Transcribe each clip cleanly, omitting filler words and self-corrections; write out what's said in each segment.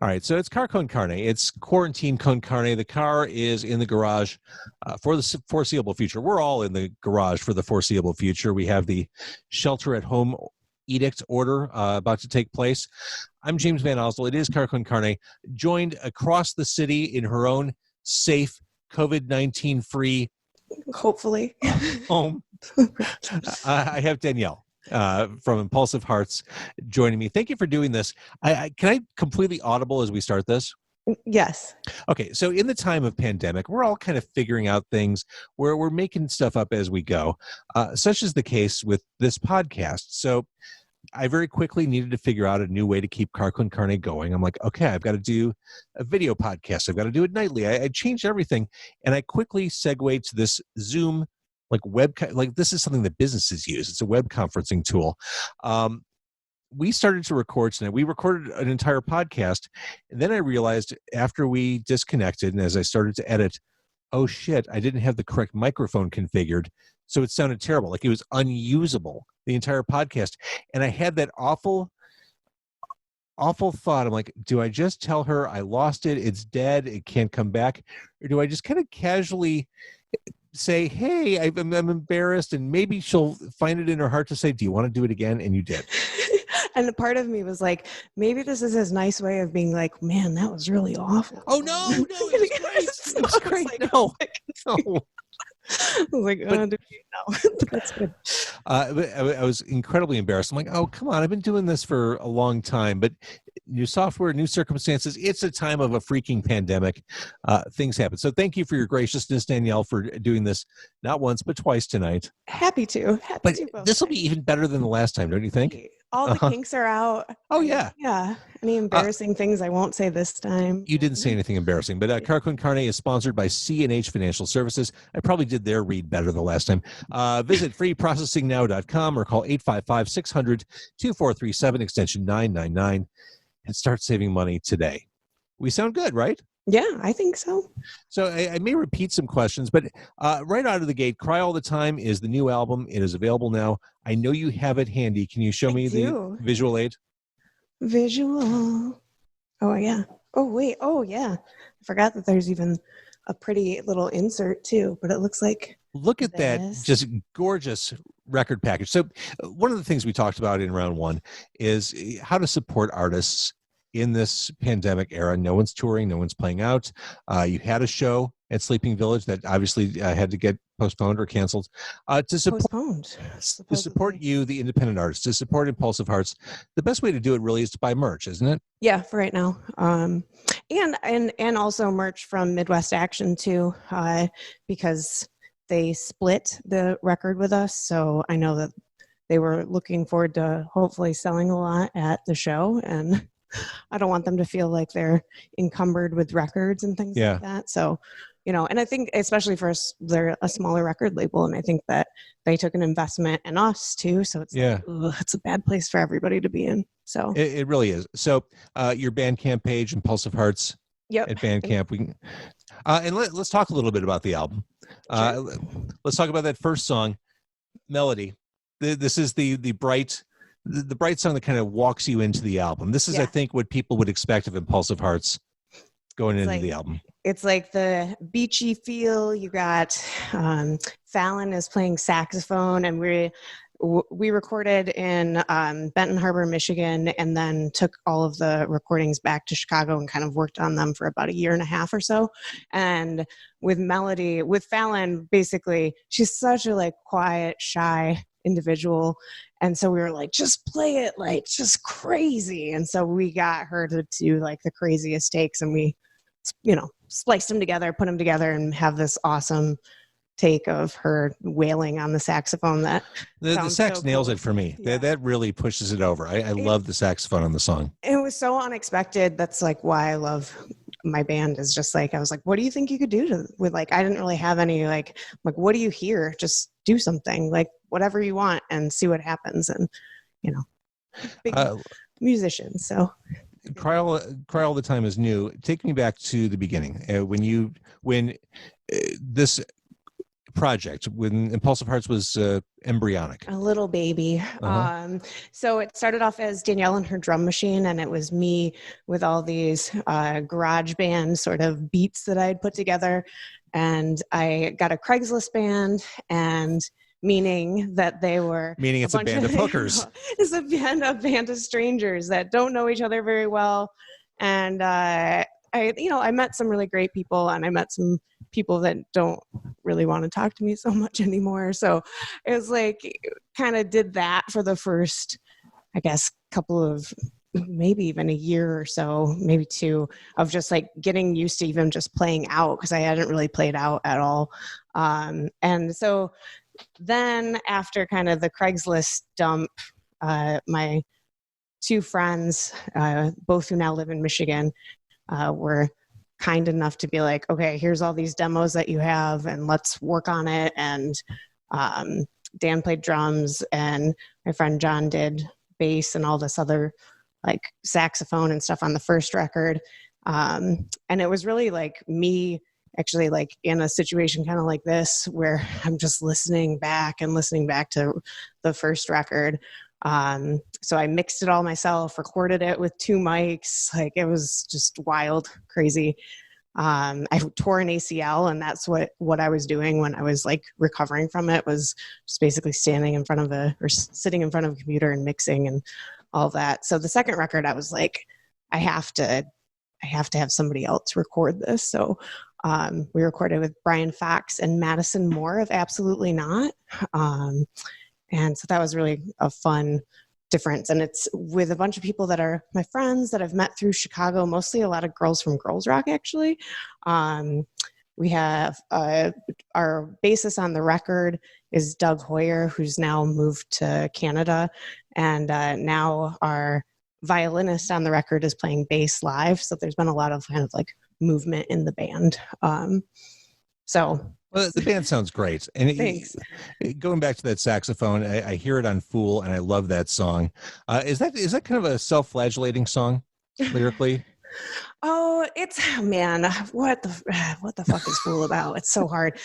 All right, so it's Con Carne. It's Quarantine Con Carne. The car is in the garage for the foreseeable future. We're all in the garage for the foreseeable future. We have the shelter-at-home edict order about to take place. I'm James Van Osdell. It is Con Carne, joined across the city in her own safe, COVID-19 free, hopefully, home. I have Danielle from Impulsive Hearts joining me. Thank you for doing this. Can I completely audible as we start this? Yes. Okay, so in the time of pandemic, we're all kind of figuring out things where we're making stuff up as we go, such is the case with this podcast. So I very quickly needed to figure out a new way to keep Con Carne going. I'm like, okay, I've got to do a video podcast. I've got to do it nightly. I changed everything, and I quickly segued to this Zoom like this is something that businesses use. It's a web conferencing tool. We started to record tonight. We recorded an entire podcast, and then I realized after we disconnected and as I started to edit, oh shit, I didn't have the correct microphone configured. So it sounded terrible. Like it was unusable, the entire podcast. And I had that awful thought. I'm like, do I just tell her I lost it? It's dead. It can't come back. Or do I just kind of casually say, hey, I'm embarrassed, and maybe she'll find it in her heart to say, do you want to do it again? And you did. And a part of me was like, maybe this is his nice way of being like, man, that was really awful. Oh, no, it was great. It was great. Like, no. I was like, no, that's good. I was incredibly embarrassed. I'm like, oh, come on. I've been doing this for a long time, but new software, new circumstances. It's a time of a freaking pandemic. Things happen. So thank you for your graciousness, Danielle, for doing this not once, but twice tonight. Happy to. But this will be even better than the last time, don't you think? All the kinks are out. Oh, yeah. Yeah. Any embarrassing things I won't say this time. You didn't say anything embarrassing, but Con Carne is sponsored by C&H Financial Services. I probably did their read better the last time. Visit freeprocessingnow.com or call 855-600-2437, extension 999, and start saving money today. We sound good, right? Yeah, I think so. So I may repeat some questions, but right out of the gate, Cry All the Time is the new album. It is available now. I know you have it handy. Can you show me the visual aid? Visual. Oh, yeah. Oh, wait. Oh, yeah. I forgot that there's even a pretty little insert, too, but it looks like... Look at that just gorgeous record package. So one of the things we talked about in round one is how to support artists in this pandemic era. No one's touring, no one's playing out. You had a show at Sleeping Village that obviously had to get postponed or canceled. To support you, the independent artist, to support Impulsive Hearts, the best way to do it really is to buy merch, isn't it? Yeah, for right now. And also merch from Midwest Action too, because they split the record with us. So I know that they were looking forward to hopefully selling a lot at the show, and I don't want them to feel like they're encumbered with records and things like that. So, and I think especially for us, they're a smaller record label, and I think that they took an investment in us too. So it's it's a bad place for everybody to be in. So it really is. So your Bandcamp page, Impulsive Hearts, at Bandcamp, we can, and let's talk a little bit about the album. Sure. Let's talk about that first song, Melody. This is the bright song that kind of walks you into the album. This is, I think, what people would expect of Impulsive Hearts going into the album. It's like the beachy feel. You got Fallon is playing saxophone, and we recorded in Benton Harbor, Michigan, and then took all of the recordings back to Chicago and kind of worked on them for about a year and a half or so. And with Fallon, basically, she's such a quiet, shy individual. And so we were like, just play it just crazy. And so we got her to do the craziest takes, and we, spliced them together, put them together, and have this awesome take of her wailing on the saxophone. That the sax so nails cool. it for me. Yeah. That really pushes it over. I love the saxophone on the song. It was so unexpected. That's why I love my band, is just I was like, what do you think you could do with I didn't really have any what do you hear? Just do something, whatever you want, and see what happens. And big musicians. So Cry All the Time is new. Take me back to the beginning. When this project when Impulsive Hearts was embryonic? A little baby. So it started off as Danielle and her drum machine, and it was me with all these garage band sort of beats that I had put together. And I got a Craigslist band, and meaning that they were Meaning it's a band of hookers. It's a band of strangers that don't know each other very well. And I met some really great people, and I met some people that don't really want to talk to me so much anymore. So it was like, kind of did that for the first, I guess, couple of, maybe even a year or so, maybe two, of just like getting used to even just playing out, because I hadn't really played out at all. And so then after kind of the Craigslist dump, my two friends, both who now live in Michigan, were kind enough to be like, okay, here's all these demos that you have, and let's work on it. And Dan played drums, and my friend John did bass and all this other like saxophone and stuff on the first record. And it was really like me actually like in a situation kind of like this, where I'm just listening back to the first record. So I mixed it all myself, recorded it with 2 mics. Like, it was just wild, crazy. I tore an ACL, and that's what I was doing when I was like recovering from it, was just basically sitting in front of a computer and mixing and all that. So the second record, I was like, I have to have somebody else record this. So we recorded with Brian Fox and Madison Moore of Absolutely Not. And so that was really a fun difference. And it's with a bunch of people that are my friends that I've met through Chicago, mostly a lot of girls from Girls Rock, actually. We have our bassist on the record is Doug Hoyer, who's now moved to Canada. And now our violinist on the record is playing bass live. So there's been a lot of kind of like movement in the band. Well, the band sounds great. And Thanks. Going back to that saxophone, I hear it on Fool, and I love that song. Is that kind of a self-flagellating song lyrically? Oh, man, what the fuck is Fool about? It's so hard.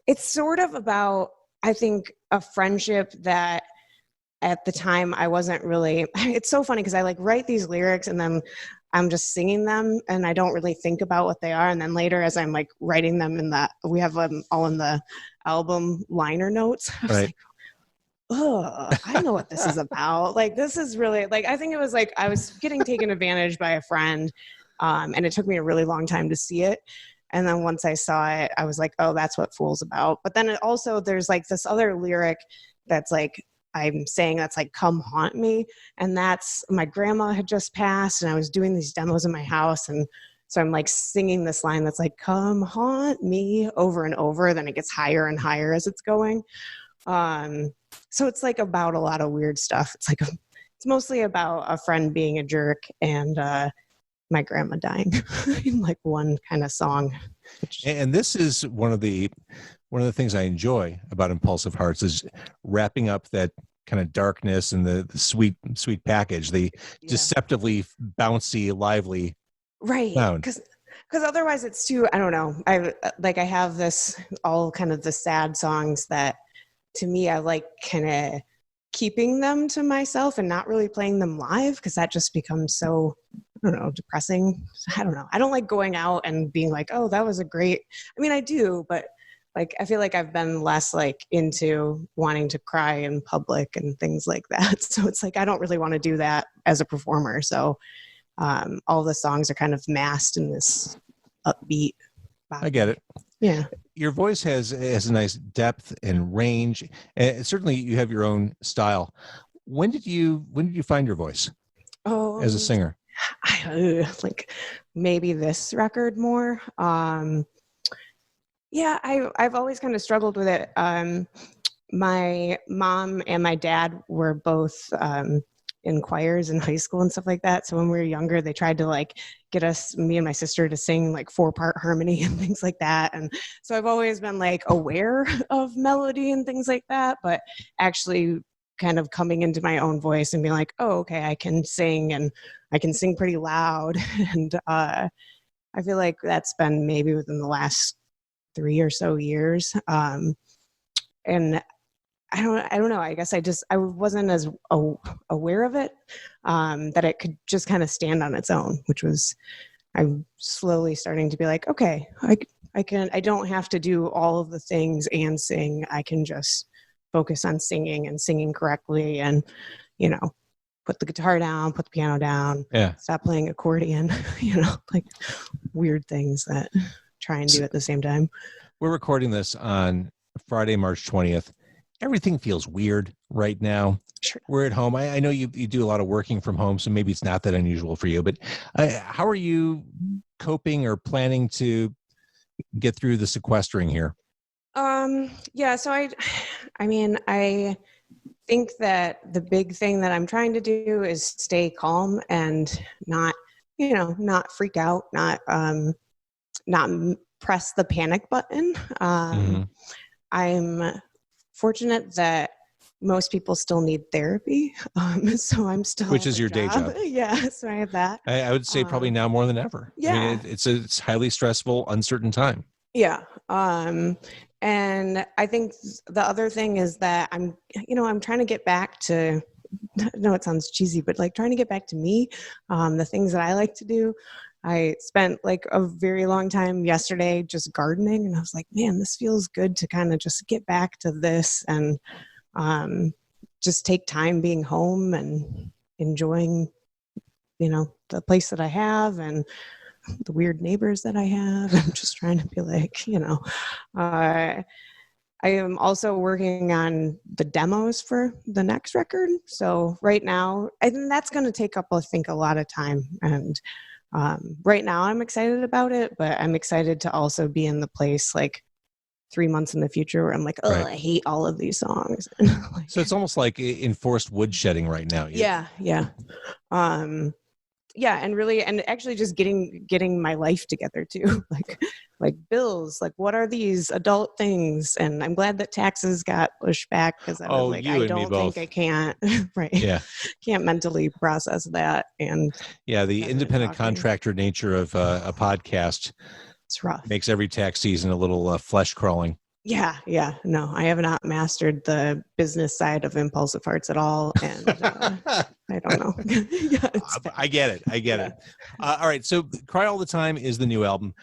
It's sort of about, I think, a friendship that at the time I wasn't really, it's so funny because I like write these lyrics and then I'm just singing them and I don't really think about what they are. And then later, as I'm like writing them we have them all in the album liner notes. I was Right. like, oh, I know what this is about. Like, this is really like, I think it was like I was getting taken advantage by a friend, and it took me a really long time to see it. And then once I saw it, I was like, oh, that's what Fool's about. But then there's like this other lyric that's like, I'm saying that's like, come haunt me. And that's, my grandma had just passed and I was doing these demos in my house. And so I'm like singing this line that's like, come haunt me, over and over. Then it gets higher and higher as it's going. So it's like about a lot of weird stuff. It's like, it's mostly about a friend being a jerk and my grandma dying in like one kind of song. And this is one of the things I enjoy about Impulsive Hearts is wrapping up that kind of darkness and the sweet package, the deceptively bouncy, lively sound. Because otherwise it's too, I don't know. I have this all kind of the sad songs that to me, I like kind of keeping them to myself and not really playing them live because that just becomes so, I don't know, depressing. I don't know. I don't like going out and being like, oh, that was a great, I mean, I do, but like, I feel like I've been less like into wanting to cry in public and things like that. So it's like, I don't really want to do that as a performer. So all the songs are kind of masked in this upbeat body. I get it. Yeah. Your voice has a nice depth and range. And certainly you have your own style. When did you find your voice as a singer? Like maybe this record more. Yeah, I've always kind of struggled with it. My mom and my dad were both in choirs in high school and stuff like that. So when we were younger, they tried to like get me and my sister to sing like 4-part harmony and things like that. And so I've always been like aware of melody and things like that, but actually kind of coming into my own voice and being like, oh, okay, I can sing and I can sing pretty loud. And I feel like that's been maybe within the last 3 or so years. And I don't know. I guess I wasn't as aware of it, that it could just kind of stand on its own, which was, I'm slowly starting to be like, okay, I don't have to do all of the things and sing. I can just focus on singing and singing correctly, and, put the guitar down, put the piano down, stop playing accordion, like weird things that try and do at the same time. We're recording this on Friday, March 20th. Everything feels weird right now. Sure. We're at home. I know you do a lot of working from home, so maybe it's not that unusual for you, but how are you coping or planning to get through the sequestering here? Yeah, so I think that the big thing that I'm trying to do is stay calm and not freak out, not press the panic button. I'm fortunate that most people still need therapy. So I'm still, which is your day job. Yeah. So I have that. I would say probably now more than ever. Yeah. I mean, it's highly stressful, uncertain time. Yeah. And I think the other thing is that I'm trying to get back to, I know it sounds cheesy, but like trying to get back to me, the things that I like to do. I spent like a very long time yesterday just gardening, and I was like, man, this feels good to kind of just get back to this and just take time being home and enjoying, the place that I have and the weird neighbors that I have. I'm just trying to be like, I am also working on the demos for the next record. So right now, I think that's going to take up, I think, a lot of time. And right now I'm excited about it, but I'm excited to also be in the place like 3 months in the future where I'm like, oh, right. I hate all of these songs. So it's almost like enforced woodshedding right now. Yeah. Yeah, and really, and actually just getting my life together too, like bills, like what are these adult things? And I'm glad that taxes got pushed back, because I was like, I don't think I can't, right? Yeah, can't mentally process that. And yeah, the independent contractor nature of a podcast, it's rough. Makes every tax season a little flesh crawling. Yeah. No, I have not mastered the business side of Impulsive Hearts at all. And I don't know. Yeah, I get it. All right. So Cry All the Time is the new album.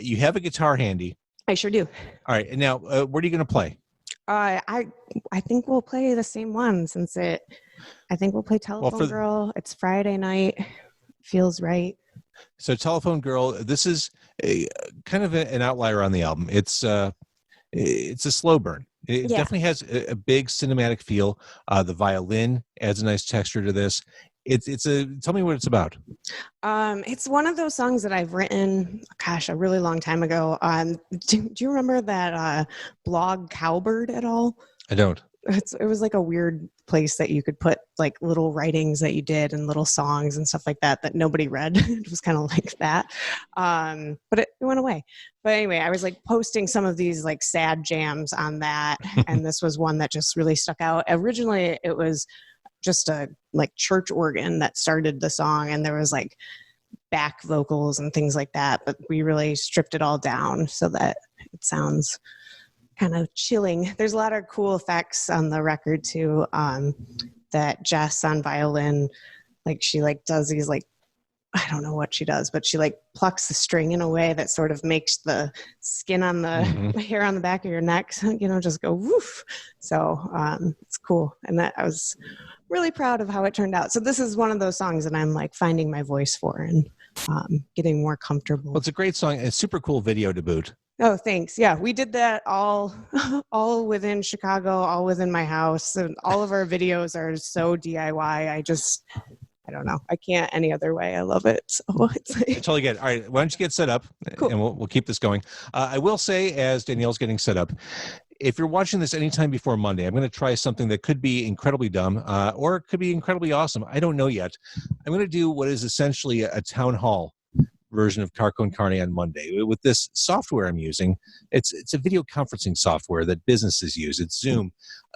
You have a guitar handy. I sure do. All right. And now, what are you going to play? I think we'll play the same one I think we'll play Telephone Girl. It's Friday night. Feels right. So Telephone Girl, this is kind of an outlier on the album. It's a slow burn. It definitely has a big cinematic feel. The violin adds a nice texture to this. Tell me what it's about. It's one of those songs that I've written, a really long time ago. Do you remember that blog Cowbird at all? I don't. It was like a weird place that you could put like little writings that you did and little songs and stuff like that nobody read. It was kind of like that. But it went away. But anyway, I was like posting some of these like sad jams on that. And this was one that just really stuck out. Originally, it was just a like church organ that started the song, and there was like back vocals and things like that. But we really stripped it all down so that it sounds kind of chilling. There's a lot of cool effects on the record too. That Jess on violin, like she like does these like, I don't know what she does, but she like plucks the string in a way that sort of makes the skin on the hair on the back of your neck, just go woof. So it's cool. And that I was really proud of how it turned out. So this is one of those songs that I'm like finding my voice for and getting more comfortable. Well, it's a great song. A super cool video to boot. Oh, thanks. Yeah, we did that all within Chicago, all within my house. And all of our videos are so DIY. I don't know. I can't any other way. I love it. So it's like... I totally get it. All right, why don't you get set up, cool. And we'll keep this going. I will say, as Danielle's getting set up, if you're watching this anytime before Monday, I'm going to try something that could be incredibly dumb or it could be incredibly awesome. I don't know yet. I'm going to do what is essentially a town hall version of Quarantine Con Carne on Monday. With this software I'm using, it's a video conferencing software that businesses use. It's Zoom.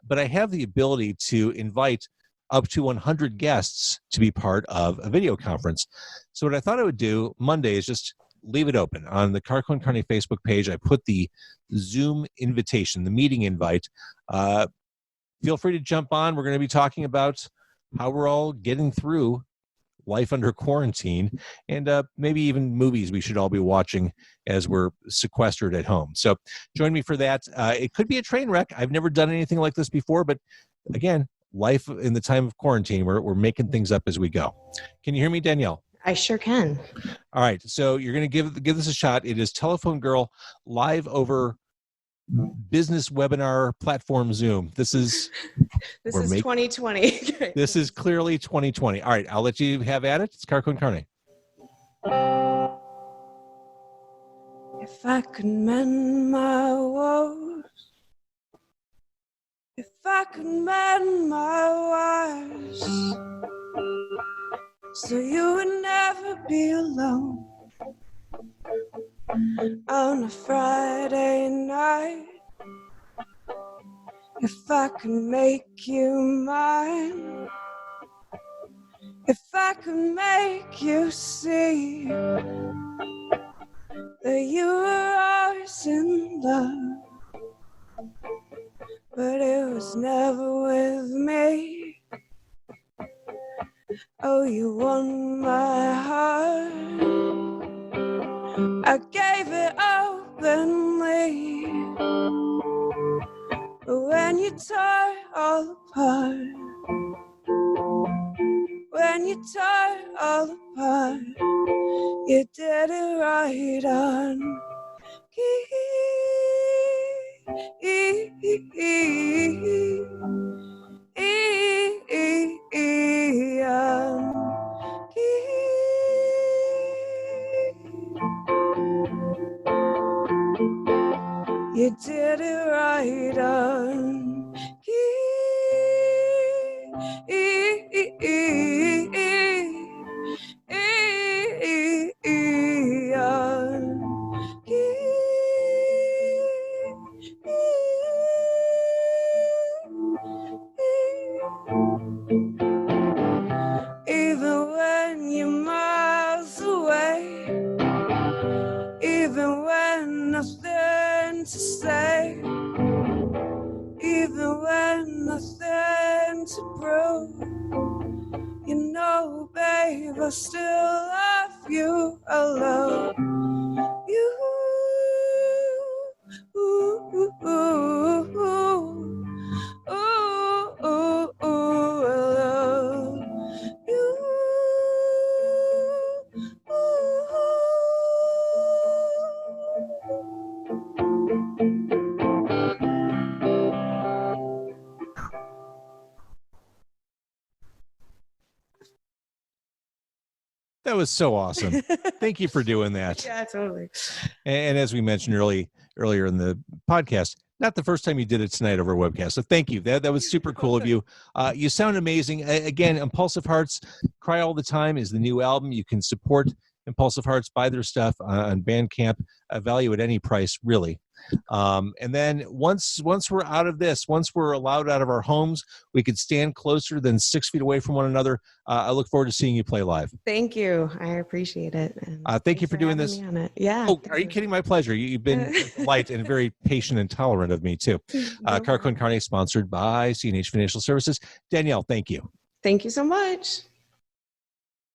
But I have the ability to invite up to 100 guests to be part of a video conference. So what I thought I would do Monday is just leave it open. On the Quarantine Con Carne Facebook page, I put the Zoom invitation, the meeting invite. Feel free to jump on. We're going to be talking about how we're all getting through life under quarantine, and maybe even movies we should all be watching as we're sequestered at home. So join me for that. It could be a train wreck. I've never done anything like this before, but again, life in the time of quarantine, we're making things up as we go. Can you hear me, Danielle? I sure can. All right, so you're going to give this a shot. It is Telephone Girl live over business webinar platform Zoom. This is 2020. This is clearly 2020. All right, I'll let you have at it. It's Quarantine Con Carne. If I could mend my woes, if I could mend my wires, so you would never be alone on a Friday night. If I could make you mine, if I could make you see that you were always in love, but it was never with me. Oh, you won my heart, I gave it openly, but when you tore it all apart, when you tore it all apart, you did it right on you did it right on even when you're miles away, even when nothing to say, even when nothing to prove, you know, babe, I still love you. I love you. Ooh, ooh, ooh, ooh. Ooh, ooh, ooh, I love you. That was so awesome. Thank you for doing that. Yeah, totally. And as we mentioned earlier in the podcast, not the first time you did it tonight over webcast. So thank you. That was super cool of you. You sound amazing. Again, Impulsive Hearts, Cry All the Time is the new album. You can support Impulsive Hearts, buy their stuff on Bandcamp, value at any price, really. And then once we're out of this, once we're allowed out of our homes, we could stand closer than 6 feet away from one another. I look forward to seeing you play live. Thank you. I appreciate it. Thank you for doing this. Yeah. Oh, are you kidding? My pleasure. You've been light and very patient and tolerant of me too. Quarantine Con Carne, sponsored by CNH Financial Services. Danielle, thank you. Thank you so much.